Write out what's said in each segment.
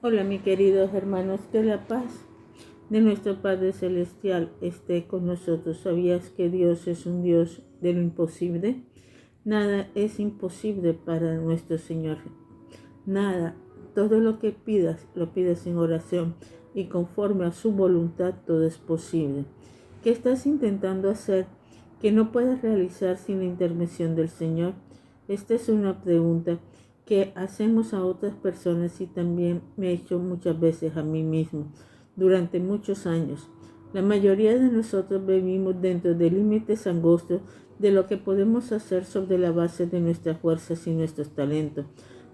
Hola, mis queridos hermanos, que la paz de nuestro Padre Celestial esté con nosotros. ¿Sabías que Dios es un Dios de lo imposible? Nada es imposible para nuestro Señor. Nada. Todo lo que pidas, lo pides en oración y conforme a su voluntad, todo es posible. ¿Qué estás intentando hacer que no puedas realizar sin la intervención del Señor? Esta es una pregunta que hacemos a otras personas y también me he hecho muchas veces a mí mismo durante muchos años. La mayoría de nosotros vivimos dentro de límites angostos de lo que podemos hacer sobre la base de nuestras fuerzas y nuestros talentos.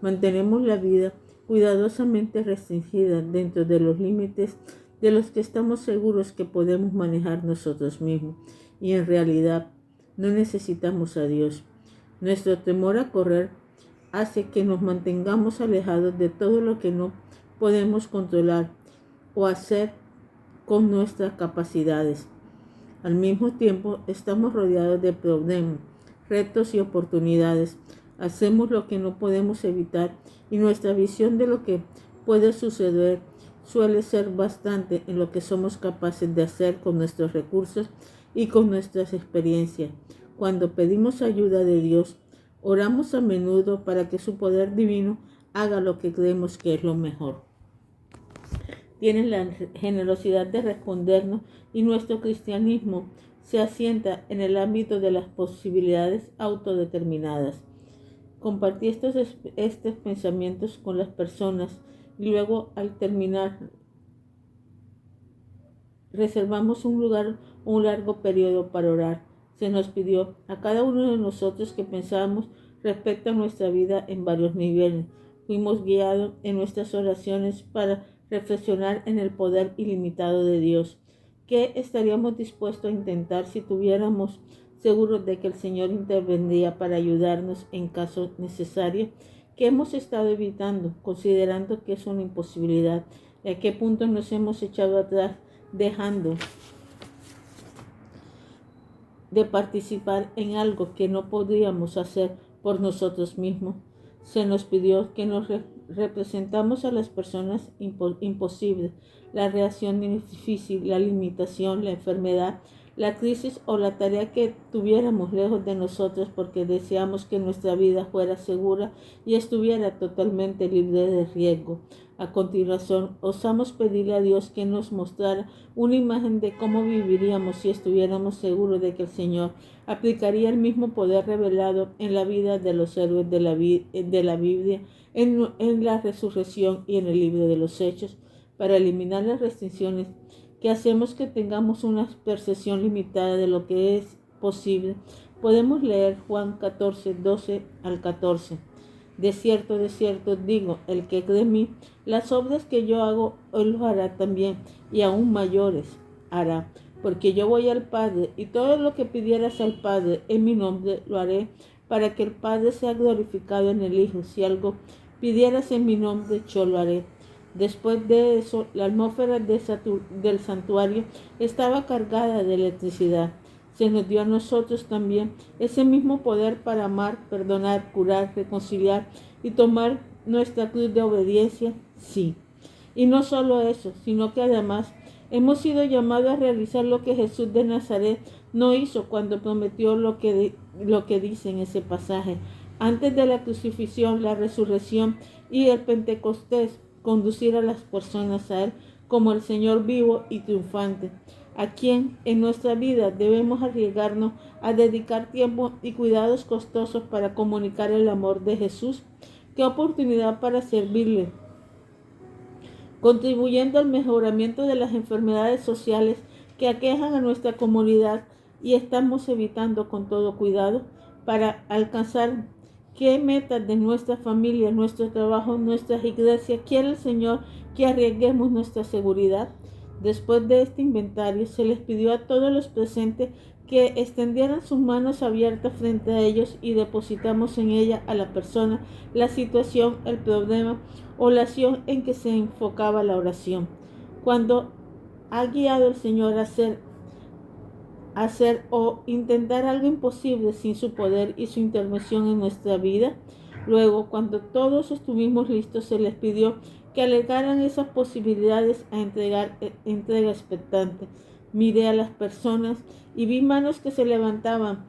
Mantenemos la vida cuidadosamente restringida dentro de los límites de los que estamos seguros que podemos manejar nosotros mismos, y en realidad no necesitamos a Dios. Nuestro temor a correr hace que nos mantengamos alejados de todo lo que no podemos controlar o hacer con nuestras capacidades. Al mismo tiempo, estamos rodeados de problemas, retos y oportunidades. Hacemos lo que no podemos evitar y nuestra visión de lo que puede suceder suele ser bastante en lo que somos capaces de hacer con nuestros recursos y con nuestras experiencias. Cuando pedimos ayuda de Dios, oramos a menudo para que su poder divino haga lo que creemos que es lo mejor. Tiene la generosidad de respondernos y nuestro cristianismo se asienta en el ámbito de las posibilidades autodeterminadas. Compartí estos pensamientos con las personas y luego, al terminar, reservamos un largo periodo para orar. Se nos pidió a cada uno de nosotros que pensáramos respecto a nuestra vida en varios niveles. Fuimos guiados en nuestras oraciones para reflexionar en el poder ilimitado de Dios. ¿Qué estaríamos dispuestos a intentar si tuviéramos seguros de que el Señor intervendría para ayudarnos en caso necesario? ¿Qué hemos estado evitando, considerando que es una imposibilidad? ¿A qué punto nos hemos echado atrás, dejando de participar en algo que no podríamos hacer por nosotros mismos? Se nos pidió que nos representamos a las personas imposibles, la reacción difícil, la limitación, la enfermedad, la crisis o la tarea que tuviéramos lejos de nosotros porque deseamos que nuestra vida fuera segura y estuviera totalmente libre de riesgo. A continuación, osamos pedirle a Dios que nos mostrara una imagen de cómo viviríamos si estuviéramos seguros de que el Señor aplicaría el mismo poder revelado en la vida de los héroes de la Biblia, en la resurrección y en el libro de los Hechos, para eliminar las restricciones que hacemos que tengamos una percepción limitada de lo que es posible. Podemos leer Juan 14, 12 al 14. De cierto, digo, el que cree en mí, las obras que yo hago, él lo hará también, y aún mayores hará, porque yo voy al Padre, y todo lo que pidieras al Padre en mi nombre lo haré, para que el Padre sea glorificado en el Hijo. Si algo pidieras en mi nombre, yo lo haré. Después de eso, la atmósfera del santuario estaba cargada de electricidad. Se nos dio a nosotros también ese mismo poder para amar, perdonar, curar, reconciliar y tomar nuestra cruz de obediencia, sí. Y no solo eso, sino que además hemos sido llamados a realizar lo que Jesús de Nazaret no hizo cuando prometió lo que dice en ese pasaje. Antes de la crucifixión, la resurrección y el Pentecostés, conducir a las personas a Él como el Señor vivo y triunfante, a quien en nuestra vida debemos arriesgarnos a dedicar tiempo y cuidados costosos para comunicar el amor de Jesús. Qué oportunidad para servirle, contribuyendo al mejoramiento de las enfermedades sociales que aquejan a nuestra comunidad y estamos evitando con todo cuidado para alcanzar qué metas de nuestra familia, nuestro trabajo, nuestras iglesias quiere el Señor que arriesguemos nuestra seguridad. Después de este inventario, se les pidió a todos los presentes que extendieran sus manos abiertas frente a ellos y depositamos en ella a la persona, la situación, el problema o la acción en que se enfocaba la oración. Cuando ha guiado el Señor a hacer o intentar algo imposible sin su poder y su intervención en nuestra vida. Luego, cuando todos estuvimos listos, se les pidió que alegaran esas posibilidades a entrega expectante. Miré a las personas y vi manos que se levantaban,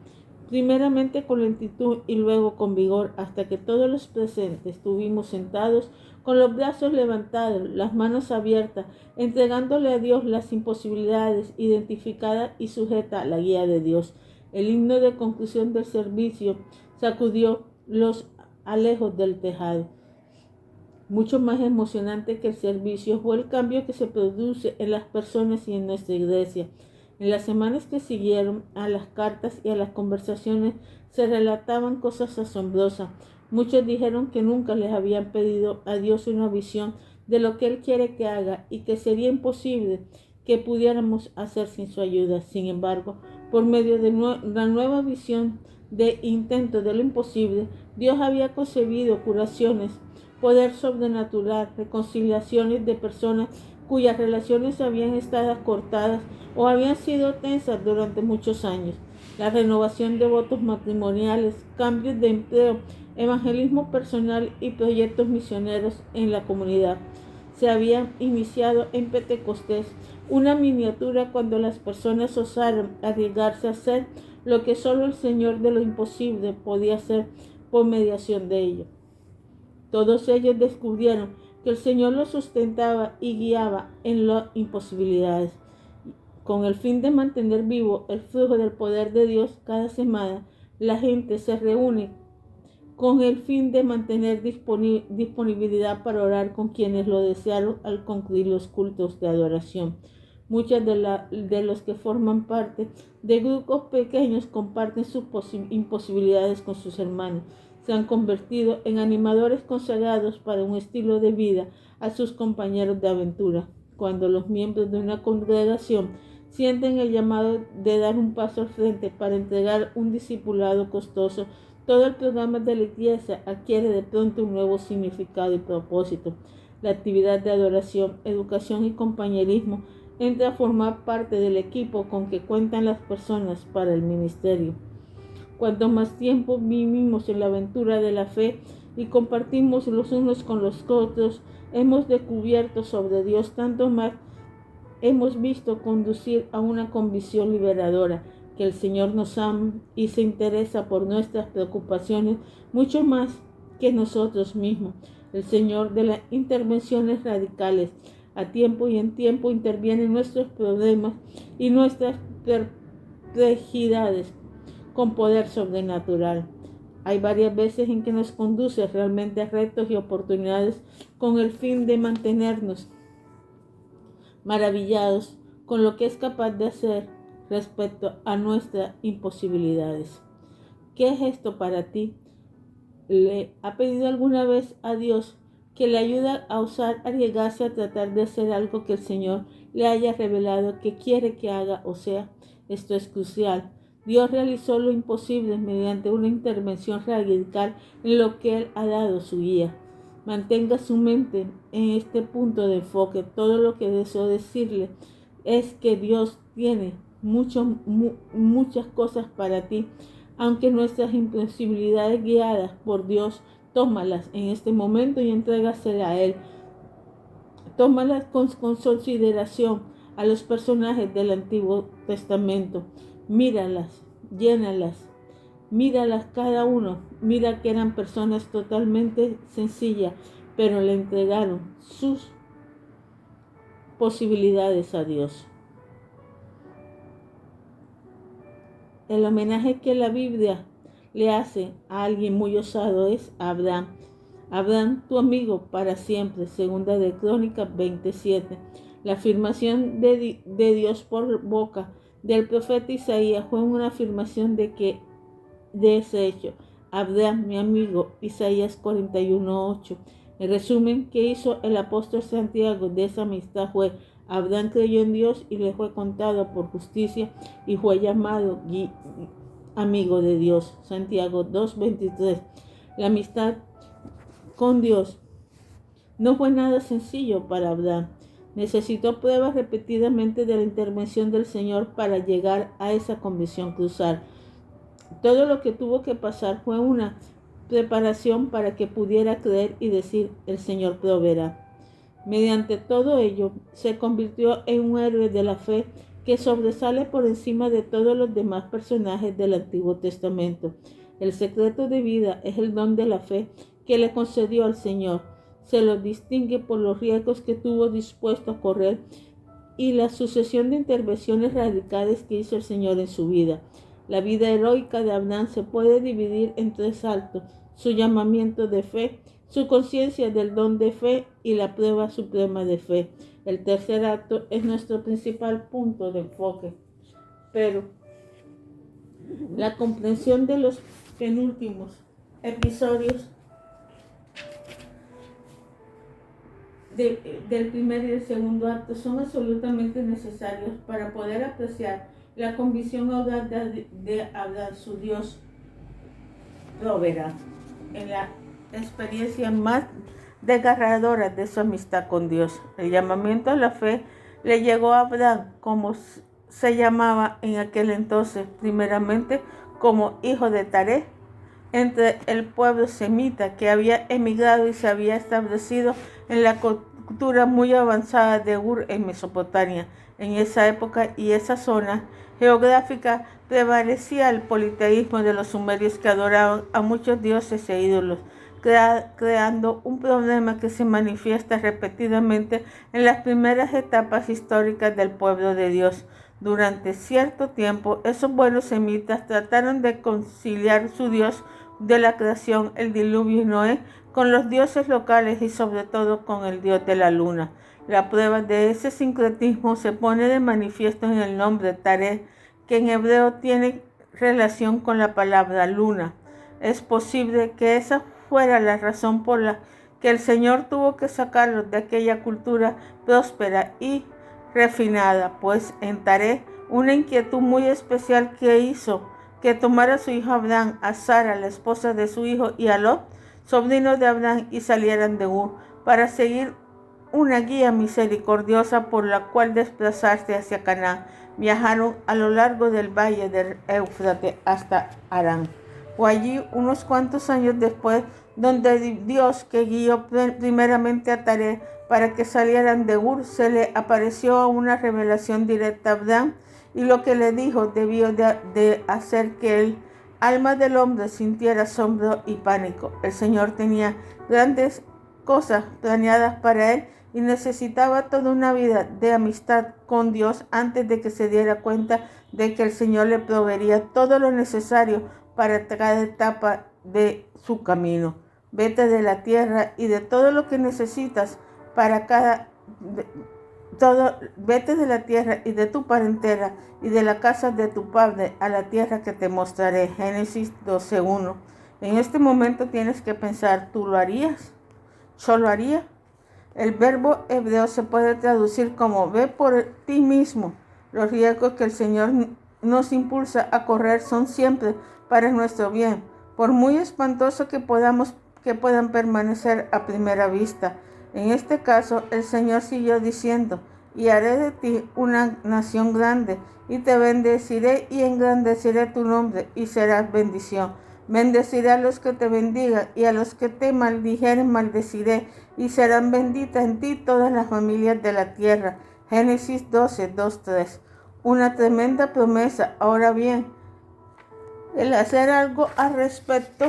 primeramente con lentitud y luego con vigor, hasta que todos los presentes estuvimos sentados con los brazos levantados, las manos abiertas, entregándole a Dios las imposibilidades identificadas y sujetas a la guía de Dios. El himno de conclusión del servicio sacudió los alejos del tejado. Mucho más emocionante que el servicio fue el cambio que se produce en las personas y en nuestra iglesia. En las semanas que siguieron a las cartas y a las conversaciones se relataban cosas asombrosas. Muchos dijeron que nunca les habían pedido a Dios una visión de lo que Él quiere que haga y que sería imposible que pudiéramos hacer sin su ayuda. Sin embargo, por medio de la nueva visión de intento de lo imposible, Dios había concebido curaciones, poder sobrenatural, reconciliaciones de personas cuyas relaciones habían estado cortadas o habían sido tensas durante muchos años, la renovación de votos matrimoniales, cambios de empleo, evangelismo personal y proyectos misioneros en la comunidad. Se había iniciado en Pentecostés una miniatura cuando las personas osaron arriesgarse a hacer lo que solo el Señor de lo imposible podía hacer por mediación de ellos. Todos ellos descubrieron que el Señor los sustentaba y guiaba en las imposibilidades. Con el fin de mantener vivo el flujo del poder de Dios, cada semana la gente se reúne con el fin de mantener disponibilidad para orar con quienes lo desearon al concluir los cultos de adoración. Muchos de los que forman parte de grupos pequeños comparten sus imposibilidades con sus hermanos. Se han convertido en animadores consagrados para un estilo de vida a sus compañeros de aventura. Cuando los miembros de una congregación sienten el llamado de dar un paso al frente para entregar un discipulado costoso, todo el programa de la iglesia adquiere de pronto un nuevo significado y propósito. La actividad de adoración, educación y compañerismo entra a formar parte del equipo con que cuentan las personas para el ministerio. Cuanto más tiempo vivimos en la aventura de la fe y compartimos los unos con los otros, hemos descubierto sobre Dios, tanto más hemos visto conducir a una convicción liberadora, que el Señor nos ama y se interesa por nuestras preocupaciones mucho más que nosotros mismos. El Señor de las intervenciones radicales, a tiempo y en tiempo interviene en nuestros problemas y nuestras perplejidades con poder sobrenatural. Hay varias veces en que nos conduce realmente a retos y oportunidades con el fin de mantenernos maravillados con lo que es capaz de hacer respecto a nuestras imposibilidades. ¿Qué es esto para ti? ¿Le ha pedido alguna vez a Dios que le ayude a osar arriesgarse a tratar de hacer algo que el Señor le haya revelado que quiere que haga o sea? Esto es crucial. Dios realizó lo imposible mediante una intervención radical en lo que Él ha dado su guía. Mantenga su mente en este punto de enfoque. Todo lo que deseo decirle es que Dios tiene muchas cosas para ti. Aunque nuestras imposibilidades guiadas por Dios, tómalas en este momento y entrégasela a Él. Tómalas con consideración a los personajes del Antiguo Testamento. Míralas, llénalas, míralas cada uno. Mira que eran personas totalmente sencillas, pero le entregaron sus posibilidades a Dios. El homenaje que la Biblia le hace a alguien muy osado es a Abraham. Abraham, tu amigo para siempre, segunda de Crónicas 27. La afirmación de Dios por boca del profeta Isaías fue una afirmación de ese hecho. Abraham, mi amigo, Isaías 41:8. El resumen que hizo el apóstol Santiago de esa amistad fue: Abraham creyó en Dios y le fue contado por justicia y fue llamado amigo de Dios. Santiago 2:23. La amistad con Dios no fue nada sencillo para Abraham. Necesitó pruebas repetidamente de la intervención del Señor para llegar a esa convicción crucial. Todo lo que tuvo que pasar fue una preparación para que pudiera creer y decir: el Señor proveerá. Mediante todo ello, se convirtió en un héroe de la fe que sobresale por encima de todos los demás personajes del Antiguo Testamento. El secreto de vida es el don de la fe que le concedió al Señor. Se lo distingue por los riesgos que tuvo dispuesto a correr y la sucesión de intervenciones radicales que hizo el Señor en su vida. La vida heroica de Abraham se puede dividir en tres actos: su llamamiento de fe, su conciencia del don de fe y la prueba suprema de fe. El tercer acto es nuestro principal punto de enfoque, pero la comprensión de los penúltimos episodios del primer y el segundo acto son absolutamente necesarios para poder apreciar la convicción audaz de Abraham. Su Dios proveerá. En la experiencia más desgarradora de su amistad con Dios, el llamamiento a la fe le llegó a Abraham, como se llamaba en aquel entonces, primeramente como hijo de Taré, entre el pueblo semita que había emigrado y se había establecido en la cultura muy avanzada de Ur en Mesopotamia. En esa época y esa zona geográfica prevalecía el politeísmo de los sumerios, que adoraban a muchos dioses e ídolos, creando un problema que se manifiesta repetidamente en las primeras etapas históricas del pueblo de Dios. Durante cierto tiempo, esos buenos semitas trataron de conciliar su Dios de la creación, el diluvio y Noé, con los dioses locales y sobre todo con el dios de la luna. La prueba de ese sincretismo se pone de manifiesto en el nombre Taré, que en hebreo tiene relación con la palabra luna. Es posible que esa fuera la razón por la que el Señor tuvo que sacarlos de aquella cultura próspera y refinada, pues en Taré una inquietud muy especial que hizo que tomara a su hijo Abraham, a Sara, la esposa de su hijo, y a Lot, sobrino de Abraham, y salieran de Ur para seguir una guía misericordiosa por la cual desplazarse hacia Canaán. Viajaron a lo largo del valle del Éufrates hasta Harán. Fue allí, unos cuantos años después, donde Dios, que guió primeramente a Taré para que salieran de Ur, se le apareció una revelación directa a Abraham, y lo que le dijo debió de hacer que el alma del hombre sintiera asombro y pánico. El Señor tenía grandes cosas planeadas para él y necesitaba toda una vida de amistad con Dios antes de que se diera cuenta de que el Señor le proveería todo lo necesario para cada etapa de su camino. Vete de la tierra y de todo lo que necesitas para vete de la tierra y de tu parentela y de la casa de tu padre a la tierra que te mostraré. Génesis 12:1. En este momento tienes que pensar, ¿tú lo harías? ¿Yo lo haría? El verbo hebreo se puede traducir como ve por ti mismo. Los riesgos que el Señor nos impulsa a correr son siempre para nuestro bien, por muy espantoso que puedan permanecer a primera vista. En este caso, el Señor siguió diciendo, y haré de ti una nación grande, y te bendeciré y engrandeceré tu nombre, y serás bendición. Bendeciré a los que te bendigan, y a los que te maldijeren maldeciré, y serán benditas en ti todas las familias de la tierra. Génesis 12:2-3. Una tremenda promesa. Ahora bien, el hacer algo al respecto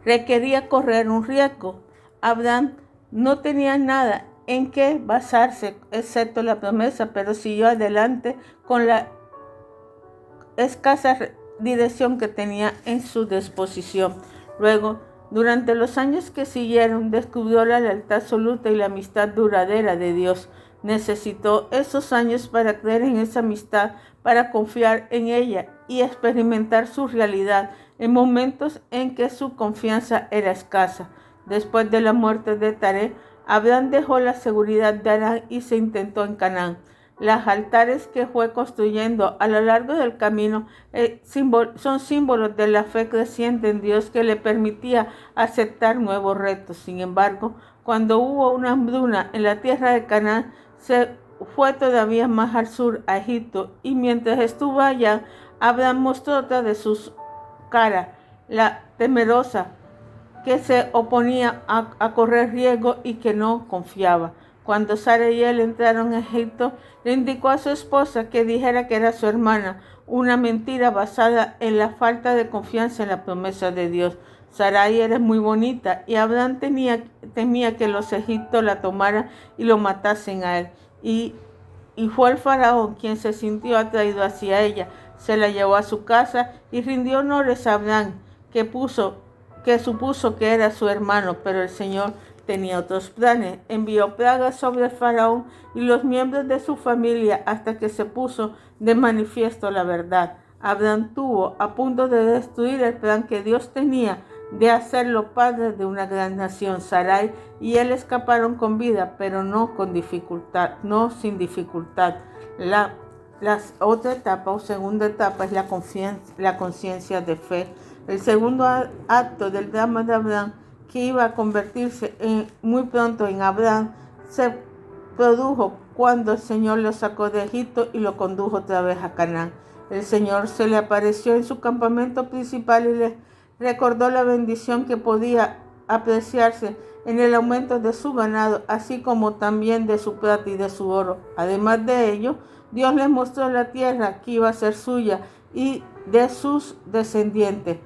requería correr un riesgo. Abraham no tenía nada en que basarse, excepto la promesa, pero siguió adelante con la escasa dirección que tenía en su disposición. Luego, durante los años que siguieron, descubrió la lealtad absoluta y la amistad duradera de Dios. Necesitó esos años para creer en esa amistad, para confiar en ella y experimentar su realidad en momentos en que su confianza era escasa. Después de la muerte de Taré, Abraham dejó la seguridad de Harán y se intentó en Canaán. Los altares que fue construyendo a lo largo del camino son símbolos de la fe creciente en Dios que le permitía aceptar nuevos retos. Sin embargo, cuando hubo una hambruna en la tierra de Canaán, se fue todavía más al sur, a Egipto, y mientras estuvo allá, Abraham mostró otra de sus caras, la temerosa, que se oponía a correr riesgo y que no confiaba. Cuando Sara y él entraron a Egipto, le indicó a su esposa que dijera que era su hermana, una mentira basada en la falta de confianza en la promesa de Dios. Sarai era muy bonita y Abraham temía que los egipcios la tomaran y lo matasen a él. Y fue el faraón quien se sintió atraído hacia ella. Se la llevó a su casa y rindió honores a Abraham, que supuso que era su hermano, pero el Señor tenía otros planes. Envió plagas sobre el faraón y los miembros de su familia hasta que se puso de manifiesto la verdad. Abraham tuvo a punto de destruir el plan que Dios tenía de hacerlo padre de una gran nación. Sarai y él escaparon con vida, pero no sin dificultad. La otra etapa o segunda etapa es la conciencia de fe. El segundo acto del drama de Abraham, que iba a convertirse muy pronto en Abraham, se produjo cuando el Señor lo sacó de Egipto y lo condujo otra vez a Canaán. El Señor se le apareció en su campamento principal y le recordó la bendición que podía apreciarse en el aumento de su ganado, así como también de su plata y de su oro. Además de ello, Dios le mostró la tierra que iba a ser suya y de sus descendientes.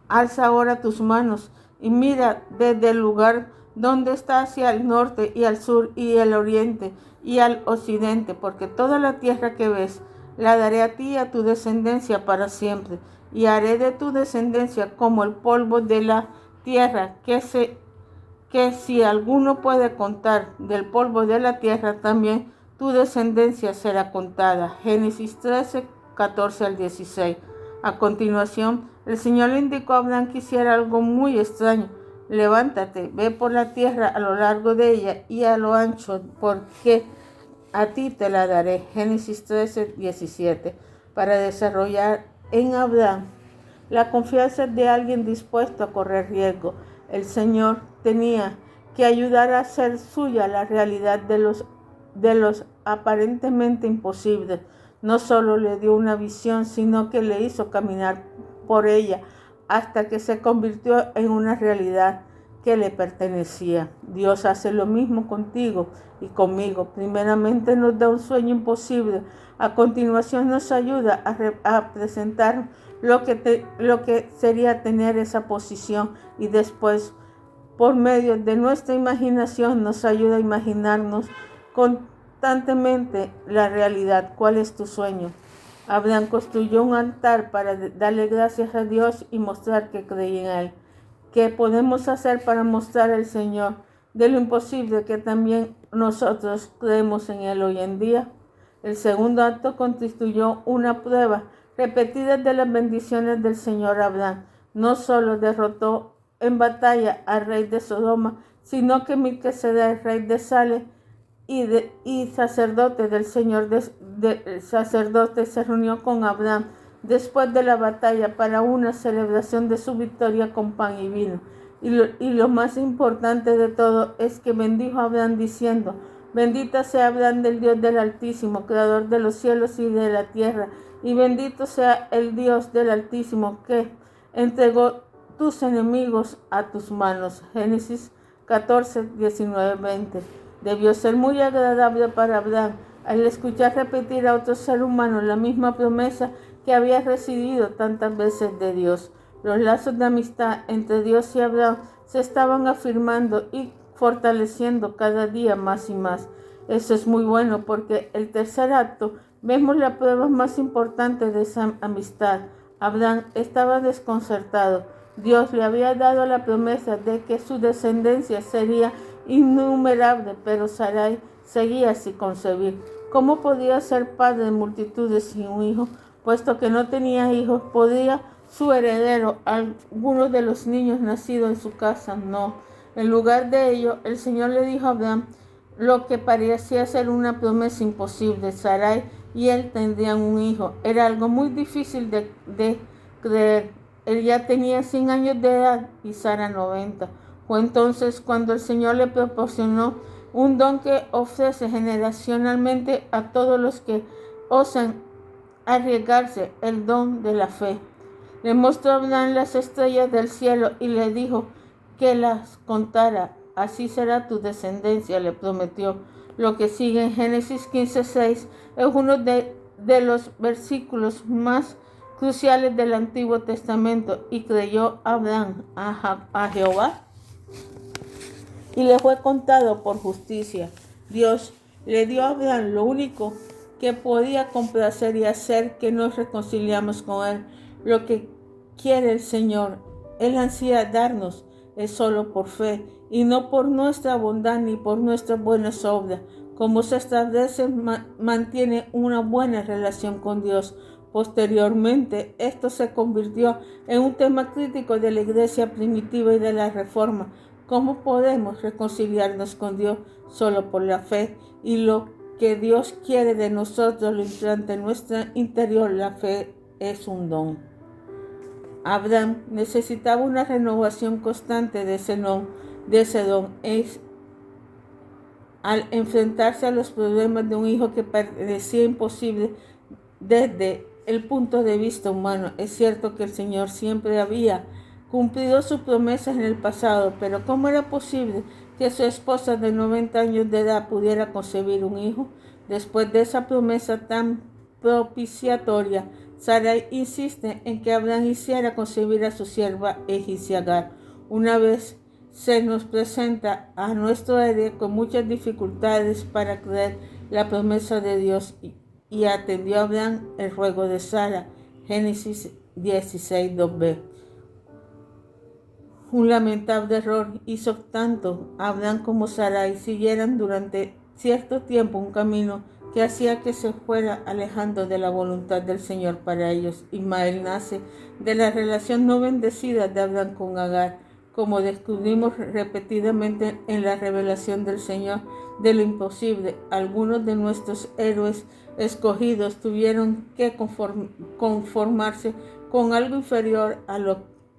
Alza ahora tus manos y mira desde el lugar donde está hacia el norte y al sur y el oriente y al occidente, porque toda la tierra que ves la daré a ti y a tu descendencia para siempre, y haré de tu descendencia como el polvo de la tierra, que si alguno puede contar del polvo de la tierra, también tu descendencia será contada. Génesis 13, 14 al 16. A continuación, el Señor le indicó a Abraham que hiciera algo muy extraño. Levántate, ve por la tierra a lo largo de ella y a lo ancho, porque a ti te la daré. Génesis 13, 17. Para desarrollar en Abraham la confianza de alguien dispuesto a correr riesgo, el Señor tenía que ayudar a hacer suya la realidad de los aparentemente imposibles. No solo le dio una visión, sino que le hizo caminar por ella hasta que se convirtió en una realidad que le pertenecía. Dios hace lo mismo contigo y conmigo. Primeramente nos da un sueño imposible. A continuación nos ayuda a presentar lo que sería tener esa posición, y después, por medio de nuestra imaginación, nos ayuda a imaginarnos constantemente la realidad. ¿Cuál es tu sueño? Abraham construyó un altar para darle gracias a Dios y mostrar que creía en Él. ¿Qué podemos hacer para mostrar al Señor de lo imposible que también nosotros creemos en Él hoy en día? El segundo acto constituyó una prueba repetida de las bendiciones del Señor. Abraham no solo derrotó en batalla al rey de Sodoma, sino que Melquisedec, rey de Salem y sacerdote del Señor, sacerdote, se reunió con Abraham después de la batalla para una celebración de su victoria con pan y vino. Y lo más importante de todo es que bendijo a Abraham diciendo: bendita sea Abraham del Dios del Altísimo, creador de los cielos y de la tierra, y bendito sea el Dios del Altísimo que entregó tus enemigos a tus manos. Génesis 14, 19, 20. Debió ser muy agradable para Abraham al escuchar repetir a otro ser humano la misma promesa que había recibido tantas veces de Dios. Los lazos de amistad entre Dios y Abraham se estaban afirmando y fortaleciendo cada día más y más. Eso es muy bueno, porque el tercer acto vemos la prueba más importante de esa amistad. Abraham estaba desconcertado. Dios le había dado la promesa de que su descendencia sería innumerable, pero Sarai seguía sin concebir. ¿Cómo podía ser padre de multitudes sin un hijo? Puesto que no tenía hijos, ¿podía su heredero alguno de los niños nacidos en su casa? No. En lugar de ello, el Señor le dijo a Abraham lo que parecía ser una promesa imposible. Sarai y él tendrían un hijo. Era algo muy difícil de creer. Él ya tenía 100 años de edad y Sara 90. Fue entonces cuando el Señor le proporcionó un don que ofrece generacionalmente a todos los que osan arriesgarse: el don de la fe. Le mostró a Abraham las estrellas del cielo y le dijo que las contara. Así será tu descendencia, le prometió. Lo que sigue en Génesis 15:6 es uno de los versículos más cruciales del Antiguo Testamento. Y creyó Abraham a Jehová y le fue contado por justicia. Dios le dio a Abraham lo único que podía complacer y hacer que nos reconciliamos con Él. Lo que quiere el Señor, Él ansía darnos, es solo por fe y no por nuestra bondad ni por nuestras buenas obras. Como se establece, mantiene una buena relación con Dios. Posteriormente, esto se convirtió en un tema crítico de la iglesia primitiva y de la Reforma. ¿Cómo podemos reconciliarnos con Dios? Solo por la fe, y lo que Dios quiere de nosotros lo implanta en nuestro interior. La fe es un don. Abraham necesitaba una renovación constante de ese don. Al enfrentarse a los problemas de un hijo que parecía imposible desde el punto de vista humano. Es cierto que el Señor siempre había cumplido sus promesas en el pasado, pero ¿cómo era posible que su esposa de 90 años de edad pudiera concebir un hijo? Después de esa promesa tan propiciatoria, Sarai insiste en que Abraham hiciera concebir a su sierva egipcia Agar. Una vez se nos presenta a nuestro héroe con muchas dificultades para creer la promesa de Dios y atendió a Abraham el ruego de Sara. Génesis 16, 2b. Un lamentable error hizo tanto Abraham como Sarai siguieran durante cierto tiempo un camino que hacía que se fuera alejando de la voluntad del Señor para ellos. Ismael nace de la relación no bendecida de Abraham con Agar, como descubrimos repetidamente en la revelación del Señor de lo imposible. Algunos de nuestros héroes escogidos tuvieron que conformarse con algo inferior a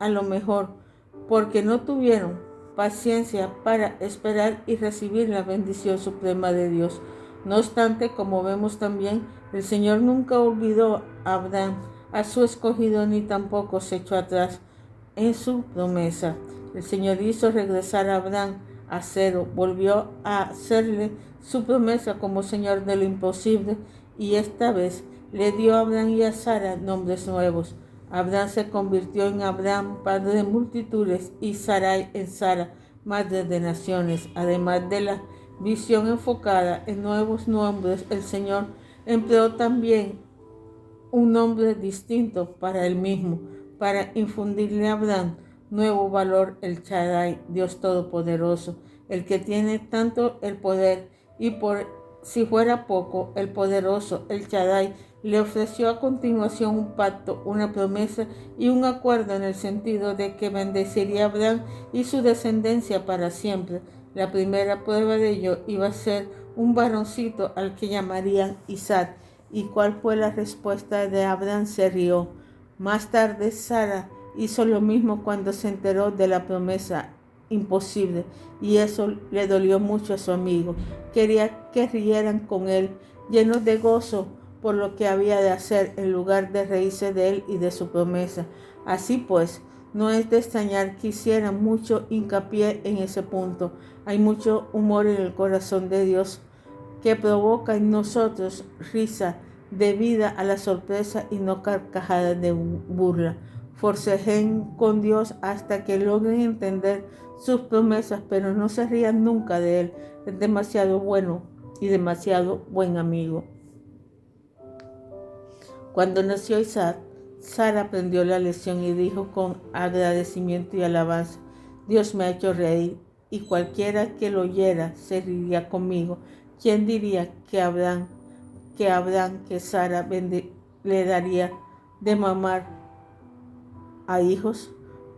lo mejor, porque no tuvieron paciencia para esperar y recibir la bendición suprema de Dios. No obstante, como vemos también, el Señor nunca olvidó a Abraham, a su escogido, ni tampoco se echó atrás en su promesa. El Señor hizo regresar a Abraham a cero, volvió a hacerle su promesa como Señor de lo imposible, y esta vez le dio a Abraham y a Sara nombres nuevos. Abraham se convirtió en Abraham, padre de multitudes, y Sarai en Sara, madre de naciones. Además de la visión enfocada en nuevos nombres, el Señor empleó también un nombre distinto para él mismo, para infundirle a Abraham nuevo valor, el Shaddai, Dios Todopoderoso, el que tiene tanto el poder, y por si fuera poco, el poderoso, el Shaddai, le ofreció a continuación un pacto, una promesa y un acuerdo en el sentido de que bendeciría a Abraham y su descendencia para siempre. La primera prueba de ello iba a ser un varoncito al que llamarían Isaac. ¿Y cuál fue la respuesta de Abraham? Se rió. Más tarde, Sara hizo lo mismo cuando se enteró de la promesa imposible, y eso le dolió mucho a su amigo. Quería que rieran con él, llenos de gozo por lo que había de hacer, en lugar de reírse de él y de su promesa. Así pues, no es de extrañar que hicieran mucho hincapié en ese punto. Hay mucho humor en el corazón de Dios que provoca en nosotros risa debida a la sorpresa y no carcajadas de burla. Forcejeen con Dios hasta que logren entender sus promesas, pero no se rían nunca de Él. Es demasiado bueno y demasiado buen amigo. Cuando nació Isaac, Sara aprendió la lección y dijo con agradecimiento y alabanza: Dios me ha hecho reír, y cualquiera que lo oyera se reiría conmigo. ¿Quién diría que Sara le daría de mamar a hijos?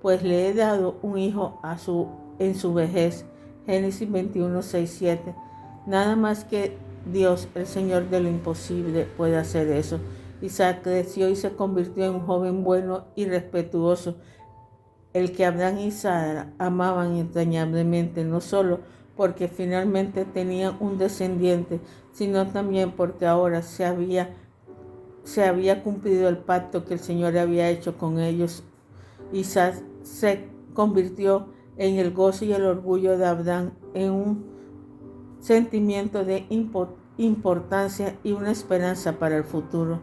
Pues le he dado un hijo en su vejez. Génesis 21, 6, 7. Nada más que Dios, el Señor de lo imposible, puede hacer eso. Isaac creció y se convirtió en un joven bueno y respetuoso, el que Abraham y Sara amaban entrañablemente, no solo porque finalmente tenían un descendiente, sino también porque ahora se había se había cumplido el pacto que el Señor había hecho con ellos. Isaac se convirtió en el gozo y el orgullo de Abraham, en un sentimiento de importancia y una esperanza para el futuro.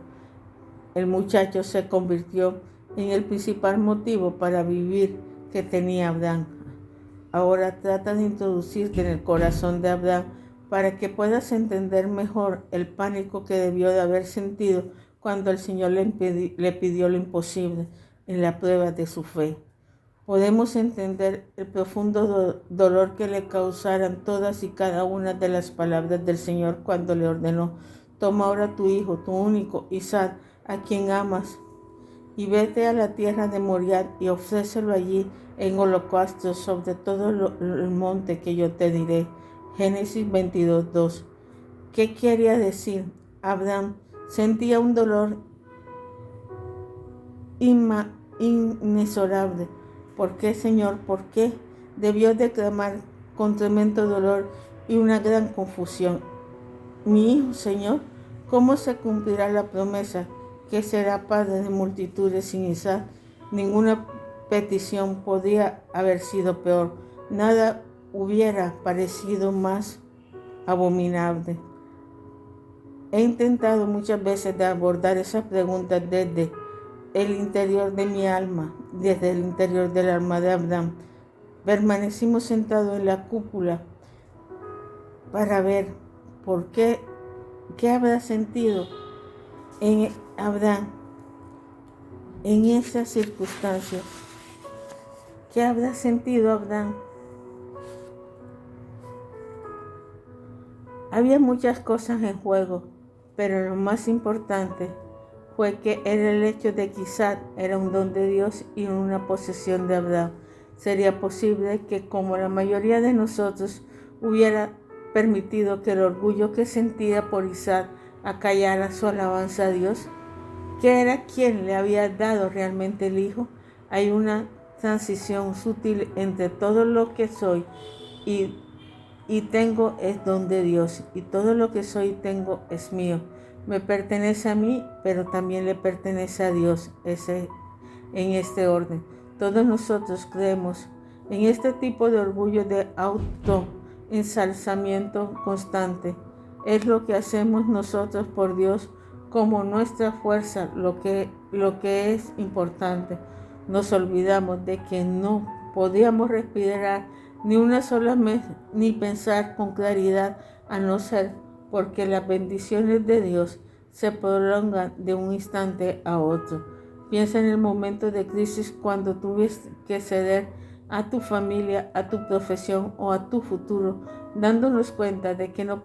El muchacho se convirtió en el principal motivo para vivir que tenía Abraham. Ahora trata de introducirte en el corazón de Abraham para que puedas entender mejor el pánico que debió de haber sentido cuando el Señor le pidió lo imposible en la prueba de su fe. Podemos entender el profundo dolor que le causaran todas y cada una de las palabras del Señor cuando le ordenó: toma ahora tu hijo, tu único, Isaac, a quien amas, y vete a la tierra de Moriah y ofrécelo allí en holocausto sobre todo el monte que yo te diré. Génesis 22:2. ¿Qué quería decir? Abraham sentía un dolor inexorable. ¿Por qué, Señor? ¿Por qué? Debió de clamar con tremendo dolor y una gran confusión. Mi hijo, Señor, ¿cómo se cumplirá la promesa que será padre de multitudes sin Isaac? Ninguna petición podía haber sido peor. Nada hubiera parecido más abominable. He intentado muchas veces de abordar esa pregunta desde el interior de mi alma, desde el interior del alma de Abraham. Permanecimos sentados en la cúpula para ver por qué habrá sentido en Abraham en esas circunstancias. ¿Qué habrá sentido Abraham? Había muchas cosas en juego, pero lo más importante fue que era el hecho de que Isaac era un don de Dios y una posesión de Abraham. ¿Sería posible que, como la mayoría de nosotros, hubiera permitido que el orgullo que sentía por Isaac acallara su alabanza a Dios? ¿Qué era quien le había dado realmente el hijo? Hay una transición sutil entre todo lo que soy y tengo es don de Dios, y todo lo que soy y tengo es mío. Me pertenece a mí, pero también le pertenece a Dios. En este orden. Todos nosotros creemos en este tipo de orgullo de autoensalzamiento constante. Es lo que hacemos nosotros por Dios como nuestra fuerza, lo que es importante. Nos olvidamos de que no podíamos respirar ni una sola vez, ni pensar con claridad, a no ser porque las bendiciones de Dios se prolongan de un instante a otro. Piensa en el momento de crisis cuando tuviste que ceder a tu familia, a tu profesión o a tu futuro, dándonos cuenta de que no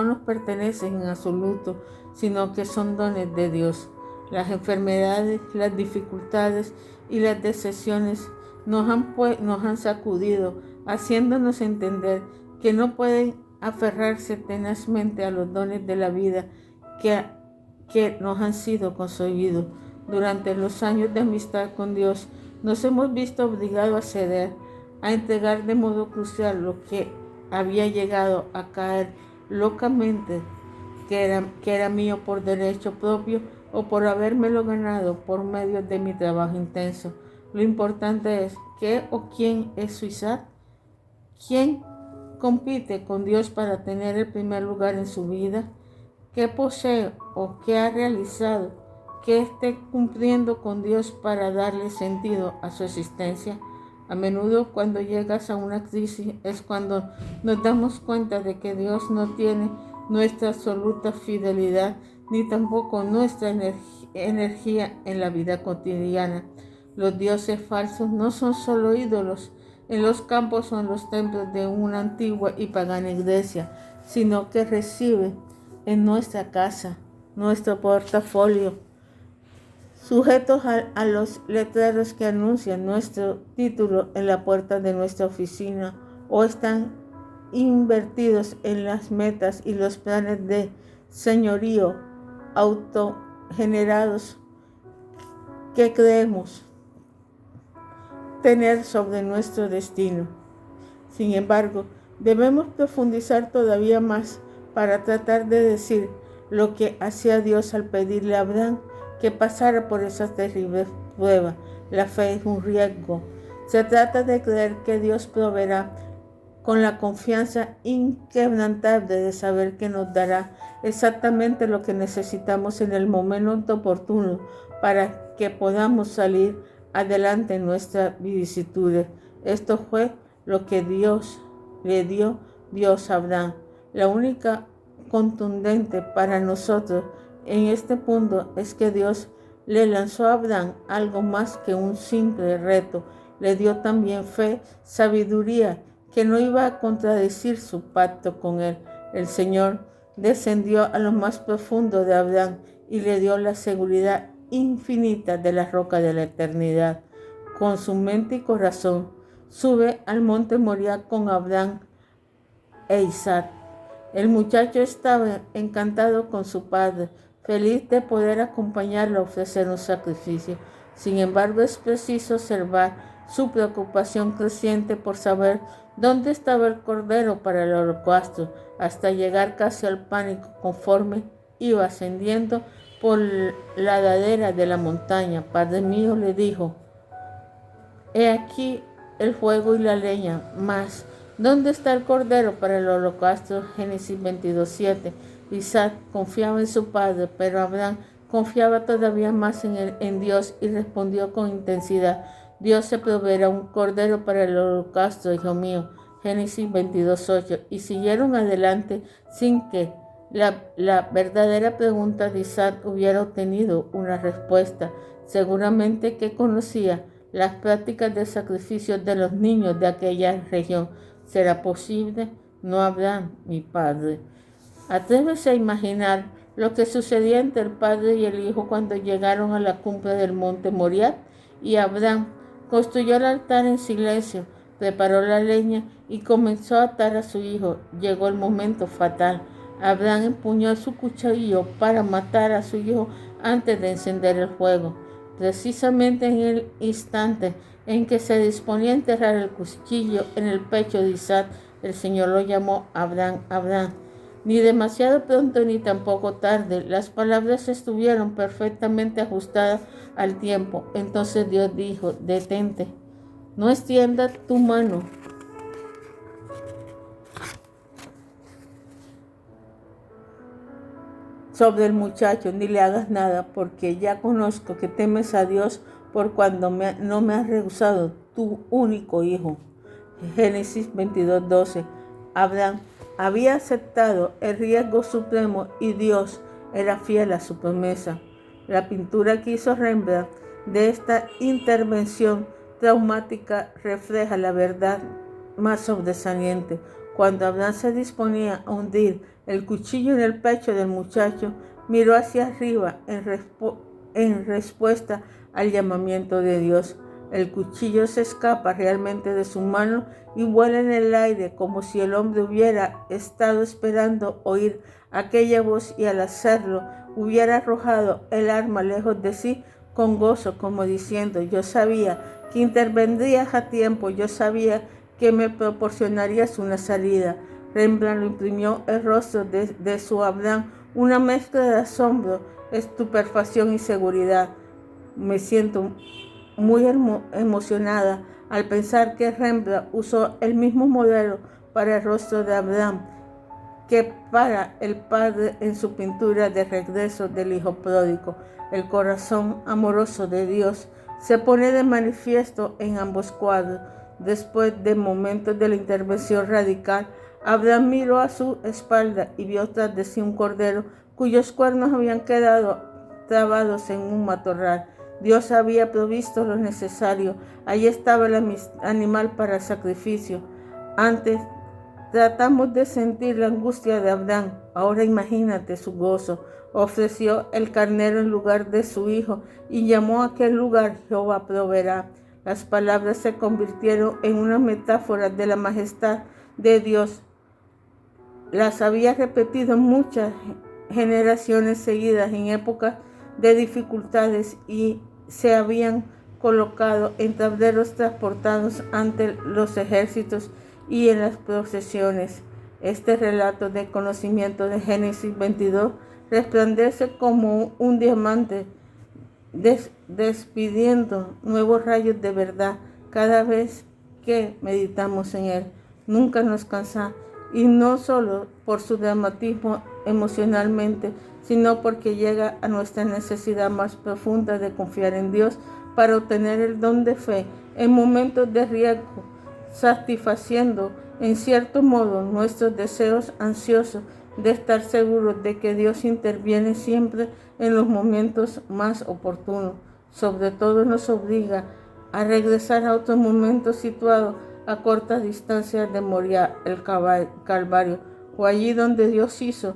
nos pertenecen en absoluto, sino que son dones de Dios. Las enfermedades, las dificultades y las decepciones nos han sacudido, haciéndonos entender que no pueden aferrarse tenazmente a los dones de la vida que nos han sido concedidos. Durante los años de amistad con Dios, nos hemos visto obligados a ceder, a entregar de modo crucial lo que había llegado a caer locamente, que era mío por derecho propio o por habérmelo ganado por medio de mi trabajo intenso. Lo importante es qué o quién es su Isaac. ¿Quién compite con Dios para tener el primer lugar en su vida? ¿Qué posee o qué ha realizado que esté cumpliendo con Dios para darle sentido a su existencia? A menudo cuando llegas a una crisis es cuando nos damos cuenta de que Dios no tiene nuestra absoluta fidelidad ni tampoco nuestra energía en la vida cotidiana. Los dioses falsos no son solo ídolos en los campos o en los templos de una antigua y pagana iglesia, sino que residen en nuestra casa, nuestro portafolio, sujetos a los letreros que anuncian nuestro título en la puerta de nuestra oficina, o están invertidos en las metas y los planes de señorío autogenerados que creemos tener sobre nuestro destino. Sin embargo, debemos profundizar todavía más para tratar de decir lo que hacía Dios al pedirle a Abraham que pasara por esa terrible prueba. La fe es un riesgo. Se trata de creer que Dios proveerá con la confianza inquebrantable de saber que nos dará exactamente lo que necesitamos en el momento oportuno para que podamos salir adelante en nuestras vicisitudes. Esto fue lo que Dios le dio Dios a Abraham. La única contundente para nosotros en este punto es que Dios le lanzó a Abraham algo más que un simple reto. Le dio también fe, sabiduría, que no iba a contradecir su pacto con él. El Señor descendió a lo más profundo de Abraham y le dio la seguridad infinita de la roca de la eternidad. Con su mente y corazón, sube al monte Moriah con Abraham e Isaac. El muchacho estaba encantado con su padre, feliz de poder acompañarlo a ofrecer un sacrificio. Sin embargo, es preciso observar su preocupación creciente por saber dónde estaba el cordero para el holocausto, hasta llegar casi al pánico conforme iba ascendiendo por la ladera de la montaña. Padre mío, le dijo, he aquí el fuego y la leña, mas ¿dónde está el cordero para el holocausto? Génesis 22:7. Isaac confiaba en su padre, pero Abraham confiaba todavía más en Dios y respondió con intensidad, Dios se proveerá un cordero para el holocausto, hijo mío. Génesis 22:8. Y siguieron adelante sin que la verdadera pregunta de Isaac hubiera obtenido una respuesta. Seguramente que conocía las prácticas de sacrificios de los niños de aquella región. ¿Será posible? No Abraham, mi padre. Atrévese a imaginar lo que sucedía entre el padre y el hijo cuando llegaron a la cumbre del monte Moriah, y Abraham construyó el altar en silencio, preparó la leña y comenzó a atar a su hijo. Llegó el momento fatal. Abraham empuñó su cuchillo para matar a su hijo antes de encender el fuego. Precisamente en el instante en que se disponía a enterrar el cuchillo en el pecho de Isaac, el Señor lo llamó Abraham, Abraham. Ni demasiado pronto ni tampoco tarde. Las palabras estuvieron perfectamente ajustadas al tiempo. Entonces Dios dijo, detente, no extiendas tu mano sobre el muchacho, ni le hagas nada, porque ya conozco que temes a Dios por cuando no me has rehusado tu único hijo. Génesis 22:12. Abraham había aceptado el riesgo supremo y Dios era fiel a su promesa. La pintura que hizo Rembrandt de esta intervención traumática refleja la verdad más sobresaliente. Cuando Abraham se disponía a hundir el cuchillo en el pecho del muchacho, miró hacia arriba en respuesta al llamamiento de Dios. El cuchillo se escapa realmente de su mano y vuela en el aire como si el hombre hubiera estado esperando oír aquella voz y al hacerlo hubiera arrojado el arma lejos de sí con gozo, como diciendo, yo sabía que intervendrías a tiempo, yo sabía que me proporcionarías una salida. Rembrandt lo imprimió el rostro de su Abraham, una mezcla de asombro, estupefacción y seguridad. Me siento muy emocionada al pensar que Rembrandt usó el mismo modelo para el rostro de Abraham que para el padre en su pintura de regreso del hijo pródigo. El corazón amoroso de Dios se pone de manifiesto en ambos cuadros. Después de momentos de la intervención radical, Abraham miró a su espalda y vio tras de sí un cordero cuyos cuernos habían quedado trabados en un matorral. Dios había provisto lo necesario. Allí estaba el animal para el sacrificio. Antes tratamos de sentir la angustia de Abraham. Ahora imagínate su gozo. Ofreció el carnero en lugar de su hijo y llamó a aquel lugar Jehová proveerá. Las palabras se convirtieron en una metáfora de la majestad de Dios. Las había repetido muchas generaciones seguidas en épocas de dificultades y se habían colocado en tableros transportados ante los ejércitos y en las procesiones. Este relato de conocimiento de Génesis 22 resplandece como un diamante, despidiendo nuevos rayos de verdad cada vez que meditamos en él. Nunca nos cansa, y no solo por su dramatismo emocionalmente, sino porque llega a nuestra necesidad más profunda de confiar en Dios para obtener el don de fe en momentos de riesgo, satisfaciendo en cierto modo nuestros deseos ansiosos de estar seguros de que Dios interviene siempre en los momentos más oportunos. Sobre todo nos obliga a regresar a otros momentos situados a corta distancia de Moria, el Calvario, o allí donde Dios hizo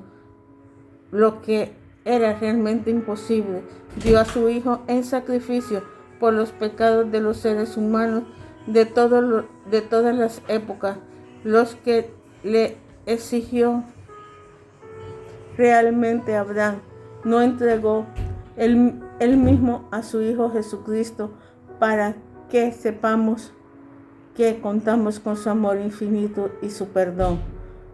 lo que era realmente imposible. Dio a su Hijo en sacrificio por los pecados de los seres humanos de todas las épocas, los que le exigió realmente Abraham. No entregó él mismo a su Hijo Jesucristo para que sepamos que contamos con su amor infinito y su perdón.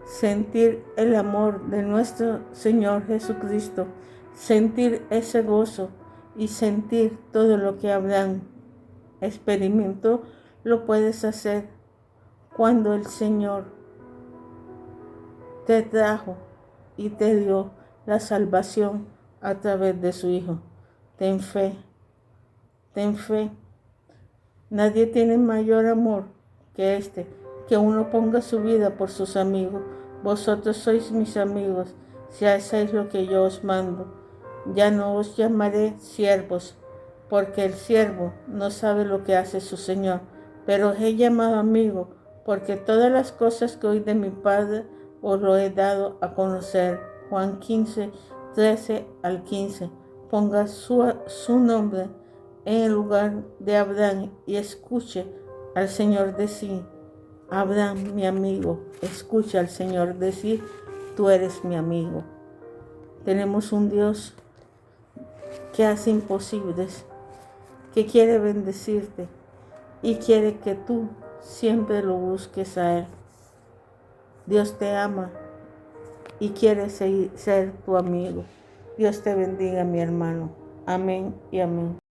Sentir el amor de nuestro Señor Jesucristo, sentir ese gozo y sentir todo lo que Abraham experimentó, lo puedes hacer cuando el Señor te trajo y te dio la salvación a través de su Hijo. Ten fe, ten fe. Nadie tiene mayor amor que que uno ponga su vida por sus amigos. Vosotros sois mis amigos, si hacéis lo que yo os mando. Ya no os llamaré siervos, porque el siervo no sabe lo que hace su Señor, pero os he llamado amigo, porque todas las cosas que oí de mi Padre os lo he dado a conocer. Juan 15, 13 al 15. Ponga su nombre en el lugar de Abraham y escuche al Señor decir: Abraham, mi amigo. Escucha al Señor decir: tú eres mi amigo. Tenemos un Dios que hace imposibles, que quiere bendecirte y quiere que tú siempre lo busques a Él. Dios te ama y quiere ser tu amigo. Dios te bendiga, mi hermano. Amén y amén.